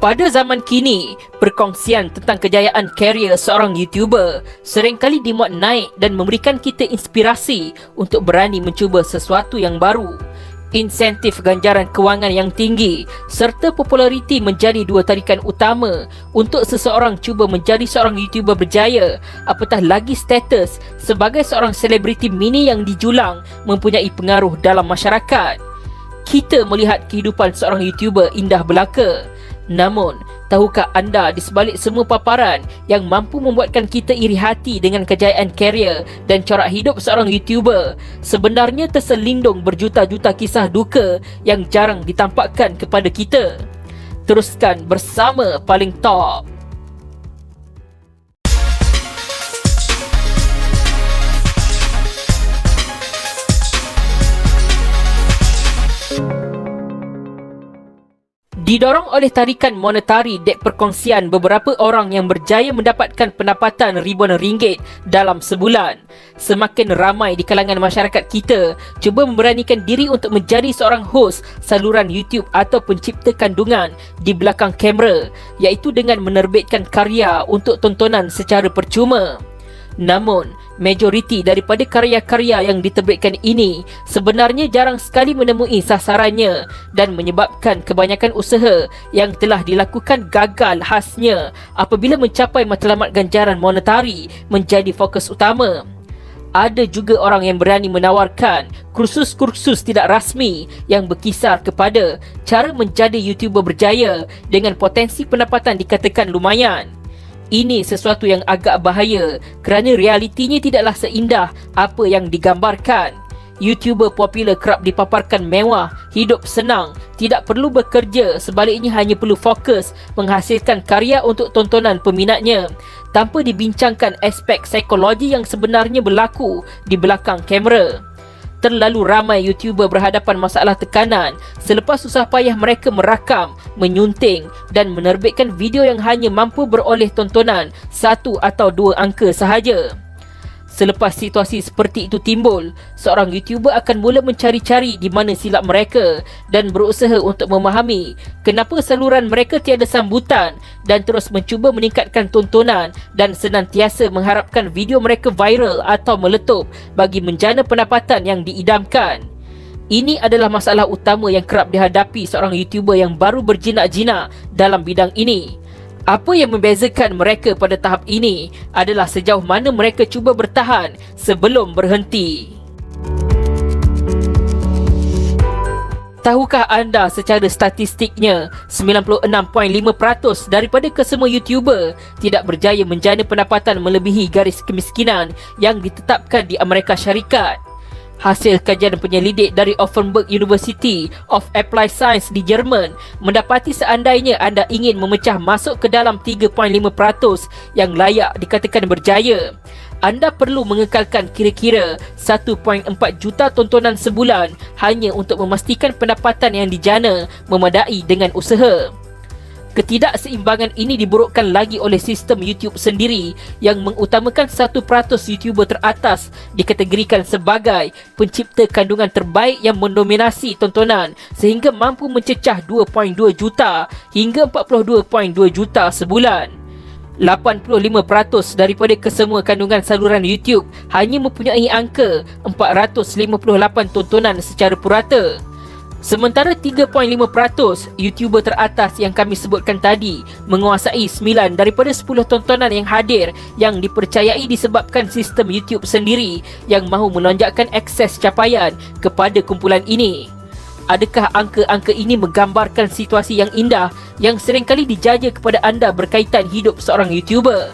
Pada zaman kini, perkongsian tentang kejayaan karier seorang YouTuber seringkali dimuat naik dan memberikan kita inspirasi untuk berani mencuba sesuatu yang baru. Insentif ganjaran kewangan yang tinggi serta populariti menjadi dua tarikan utama untuk seseorang cuba menjadi seorang YouTuber berjaya, apatah lagi status sebagai seorang selebriti mini yang dijulang mempunyai pengaruh dalam masyarakat. Kita melihat kehidupan seorang YouTuber indah belaka. Namun, tahukah anda di sebalik semua paparan yang mampu membuatkan kita iri hati dengan kejayaan karier dan corak hidup seorang YouTuber, sebenarnya terselindung berjuta-juta kisah duka yang jarang ditampakkan kepada kita? Teruskan bersama Paling Top. Didorong oleh tarikan monetari dek perkongsian beberapa orang yang berjaya mendapatkan pendapatan ribuan ringgit dalam sebulan, semakin ramai di kalangan masyarakat kita cuba memberanikan diri untuk menjadi seorang host saluran YouTube atau pencipta kandungan di belakang kamera, iaitu dengan menerbitkan karya untuk tontonan secara percuma. Namun, majoriti daripada karya-karya yang diterbitkan ini sebenarnya jarang sekali menemui sasarannya dan menyebabkan kebanyakan usaha yang telah dilakukan gagal khasnya apabila mencapai matlamat ganjaran monetari menjadi fokus utama. Ada juga orang yang berani menawarkan kursus-kursus tidak rasmi yang berkisar kepada cara menjadi YouTuber berjaya dengan potensi pendapatan dikatakan lumayan. Ini sesuatu yang agak bahaya kerana realitinya tidaklah seindah apa yang digambarkan. YouTuber popular kerap dipaparkan mewah, hidup senang, tidak perlu bekerja, sebaliknya hanya perlu fokus menghasilkan karya untuk tontonan peminatnya tanpa dibincangkan aspek psikologi yang sebenarnya berlaku di belakang kamera. Terlalu ramai YouTuber berhadapan masalah tekanan selepas susah payah mereka merakam, menyunting dan menerbitkan video yang hanya mampu beroleh tontonan 1 atau 2 angka sahaja. Selepas situasi seperti itu timbul, seorang YouTuber akan mula mencari-cari di mana silap mereka dan berusaha untuk memahami kenapa saluran mereka tiada sambutan dan terus mencuba meningkatkan tontonan dan senantiasa mengharapkan video mereka viral atau meletup bagi menjana pendapatan yang diidamkan. Ini adalah masalah utama yang kerap dihadapi seorang YouTuber yang baru berjinak-jinak dalam bidang ini. Apa yang membezakan mereka pada tahap ini adalah sejauh mana mereka cuba bertahan sebelum berhenti. Tahukah anda secara statistiknya 96.5% daripada kesemua YouTuber tidak berjaya menjana pendapatan melebihi garis kemiskinan yang ditetapkan di Amerika Syarikat? Hasil kajian penyelidik dari Offenburg University of Applied Science di Jerman mendapati seandainya anda ingin memecah masuk ke dalam 3.5% yang layak dikatakan berjaya, anda perlu mengekalkan kira-kira 1.4 juta tontonan sebulan hanya untuk memastikan pendapatan yang dijana memadai dengan usaha. Ketidakseimbangan ini diburukkan lagi oleh sistem YouTube sendiri yang mengutamakan 1% YouTuber teratas dikategorikan sebagai pencipta kandungan terbaik yang mendominasi tontonan sehingga mampu mencecah 2.2 juta hingga 42.2 juta sebulan. 85% daripada kesemua kandungan saluran YouTube hanya mempunyai angka 458 tontonan secara purata. Sementara 3.5% YouTuber teratas yang kami sebutkan tadi menguasai 9 daripada 10 tontonan yang hadir yang dipercayai disebabkan sistem YouTube sendiri yang mahu melonjakkan akses capaian kepada kumpulan ini. Adakah angka-angka ini menggambarkan situasi yang indah yang seringkali dijaja kepada anda berkaitan hidup seorang YouTuber?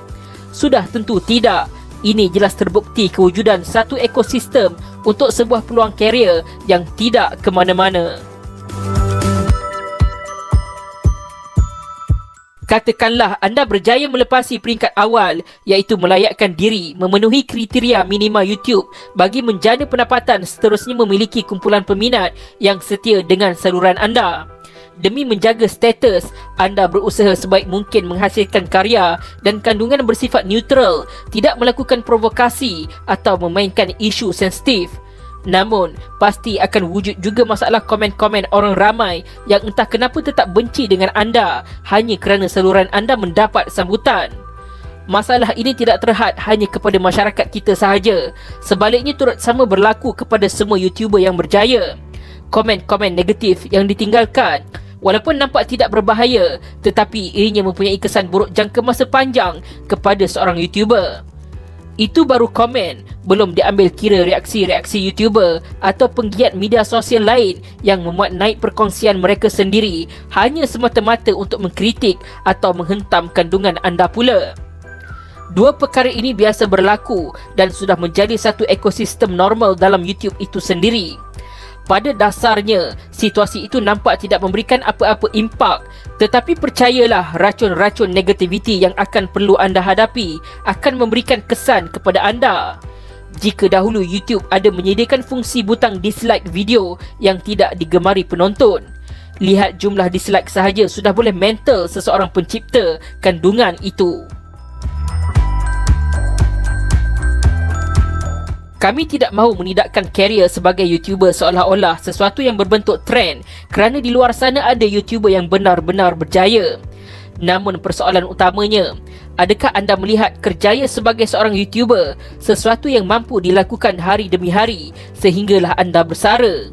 Sudah tentu tidak. Ini jelas terbukti kewujudan satu ekosistem untuk sebuah peluang karier yang tidak ke mana-mana. Katakanlah anda berjaya melepasi peringkat awal iaitu melayakkan diri memenuhi kriteria minima YouTube bagi menjana pendapatan seterusnya memiliki kumpulan peminat yang setia dengan saluran anda. Demi menjaga status, anda berusaha sebaik mungkin menghasilkan karya dan kandungan bersifat neutral, tidak melakukan provokasi atau memainkan isu sensitif. Namun, pasti akan wujud juga masalah komen-komen orang ramai yang entah kenapa tetap benci dengan anda hanya kerana saluran anda mendapat sambutan. Masalah ini tidak terhad hanya kepada masyarakat kita sahaja. Sebaliknya turut sama berlaku kepada semua YouTuber yang berjaya. Komen-komen negatif yang ditinggalkan, walaupun nampak tidak berbahaya, tetapi ianya mempunyai kesan buruk jangka masa panjang kepada seorang YouTuber. Itu baru komen, belum diambil kira reaksi-reaksi YouTuber atau penggiat media sosial lain yang memuat naik perkongsian mereka sendiri hanya semata-mata untuk mengkritik atau menghentam kandungan anda pula. Dua perkara ini biasa berlaku dan sudah menjadi satu ekosistem normal dalam YouTube itu sendiri. Pada dasarnya, situasi itu nampak tidak memberikan apa-apa impak, tetapi percayalah, racun-racun negativiti yang akan perlu anda hadapi akan memberikan kesan kepada anda. Jika dahulu YouTube ada menyediakan fungsi butang dislike video yang tidak digemari penonton, lihat jumlah dislike sahaja sudah boleh mental seseorang pencipta kandungan itu. Kami tidak mahu menidakkan karier sebagai YouTuber seolah-olah sesuatu yang berbentuk trend kerana di luar sana ada YouTuber yang benar-benar berjaya. Namun persoalan utamanya, adakah anda melihat kerjaya sebagai seorang YouTuber sesuatu yang mampu dilakukan hari demi hari sehinggalah anda bersara?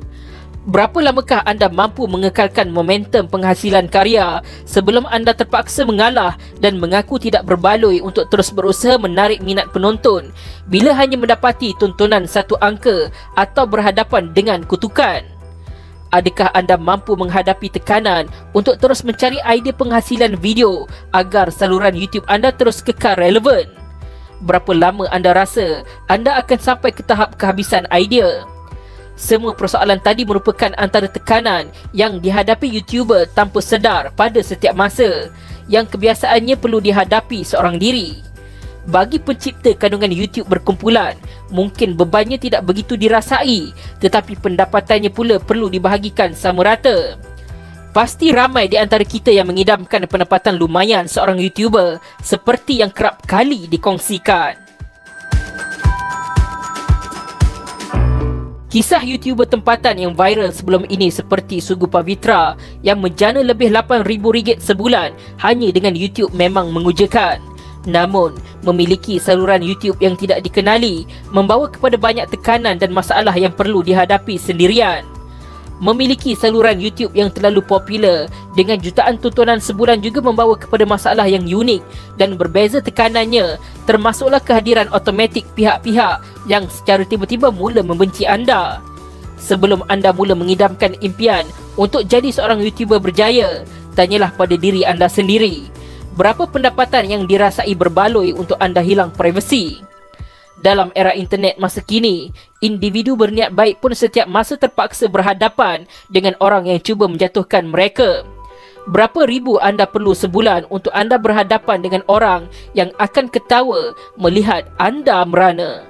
Berapa lamakah anda mampu mengekalkan momentum penghasilan karya sebelum anda terpaksa mengalah dan mengaku tidak berbaloi untuk terus berusaha menarik minat penonton bila hanya mendapati tontonan satu angka atau berhadapan dengan kutukan? Adakah anda mampu menghadapi tekanan untuk terus mencari idea penghasilan video agar saluran YouTube anda terus kekal relevan? Berapa lama anda rasa anda akan sampai ke tahap kehabisan idea? Semua persoalan tadi merupakan antara tekanan yang dihadapi YouTuber tanpa sedar pada setiap masa, yang kebiasaannya perlu dihadapi seorang diri. Bagi pencipta kandungan YouTube berkumpulan, mungkin bebannya tidak begitu dirasai, tetapi pendapatannya pula perlu dibahagikan sama rata. Pasti ramai di antara kita yang mengidamkan pendapatan lumayan seorang YouTuber seperti yang kerap kali dikongsikan. Kisah YouTuber tempatan yang viral sebelum ini seperti Sugu Pavitra yang menjana lebih RM8,000 sebulan hanya dengan YouTube memang mengujakan. Namun, memiliki saluran YouTube yang tidak dikenali membawa kepada banyak tekanan dan masalah yang perlu dihadapi sendirian. Memiliki saluran YouTube yang terlalu popular dengan jutaan tontonan sebulan juga membawa kepada masalah yang unik dan berbeza tekanannya, termasuklah kehadiran automatik pihak-pihak yang secara tiba-tiba mula membenci anda. Sebelum anda mula mengidamkan impian untuk jadi seorang YouTuber berjaya, tanyalah pada diri anda sendiri, berapa pendapatan yang dirasai berbaloi untuk anda hilang privasi? Dalam era internet masa kini, individu berniat baik pun setiap masa terpaksa berhadapan dengan orang yang cuba menjatuhkan mereka. Berapa ribu anda perlu sebulan untuk anda berhadapan dengan orang yang akan ketawa melihat anda merana?